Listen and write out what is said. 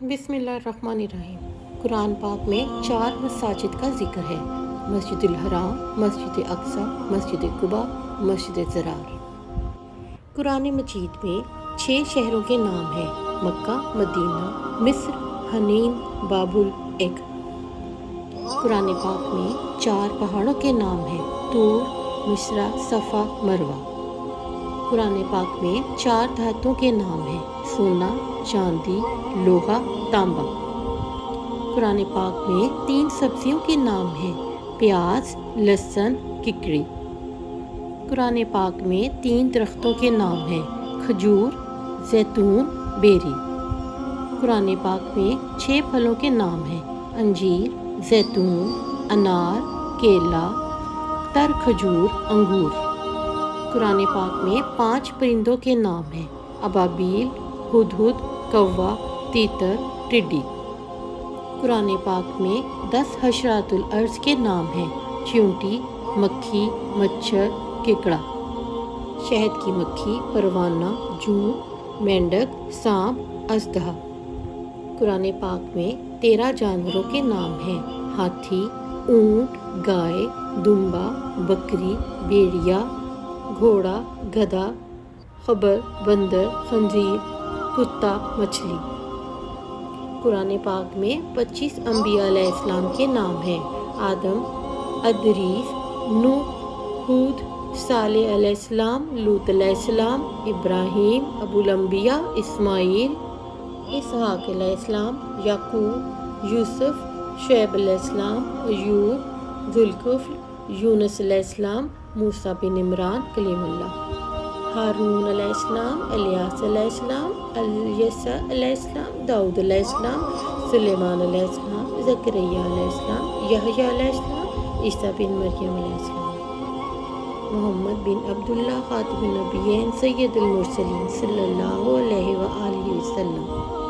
بسم اللہ الرحمن الرحیم۔ قرآن پاک میں 4 مساجد کا ذکر ہے: مسجد الحرام، مسجد اقصی، مسجد قباء، مسجد ضرار۔ قرآن مجید میں 6 شہروں کے نام ہیں: مکہ، مدینہ، مصر، حنین، بابل، ایک۔ قرآن پاک میں 4 پہاڑوں کے نام ہیں: طور، مصرا، صفا، مروہ۔ قرآن پاک میں 4 دھاتوں کے نام ہیں: سونا، چاندی، لوہا، تانبا۔ قرآن پاک میں 3 سبزیوں کے نام ہیں: پیاز، لہسن، ککڑی۔ قرآن پاک میں 3 درختوں کے نام ہیں: کھجور، زیتون، بیری۔ قرآن پاک میں 6 پھلوں کے نام ہیں: انجیر، زیتون، انار، کیلا، تر کھجور، انگور۔ قرآن پاک میں 5 پرندوں کے نام ہیں: ابابیل، ہدہد، کوا، تیتر، ٹڈی۔ قرآن پاک میں 10 حشرات الارض کے نام ہیں: چیونٹی، مکھی، مچھر، کیکڑا۔ شہد کی مکھی، پروانہ، جوں، مینڈک، سانپ، اژدہا۔ قرآن پاک میں 13 جانوروں کے نام ہیں: ہاتھی، اونٹ، گائے، دمبا، بکری، بھیڑیا، گھوڑا، گدھا، خبر، بندر، خنزیر، کتا، مچھلی۔ قرآن پاک میں 25 انبیاء علیہ السلام کے نام ہیں: آدم، ادریس، نوح، ہود، صالح علیہ السلام، لوط علیہ السلام، ابراہیم، ابو الانبیاء، اسماعیل، اسحاق علیہ السلام، یعقوب، یوسف، شعیب علیہ السلام، ایوب، ذوالکفل، یونس علیہ السلام، موسیٰ بن عمران کلیم اللہ، ہارون علیہ السلام، الیاس علیہ السلام، الیسع علیہ السلام، داؤد علیہ السلام، سلیمان علیہ السلام، زکریا علیہ السلام، یحییٰ علیہ السلام، عیسیٰ بن مریم علیہ السلام، محمد بن عبداللہ خاتم النبیین سید المرسلین صلی اللہ علیہ وآلہ وسلم۔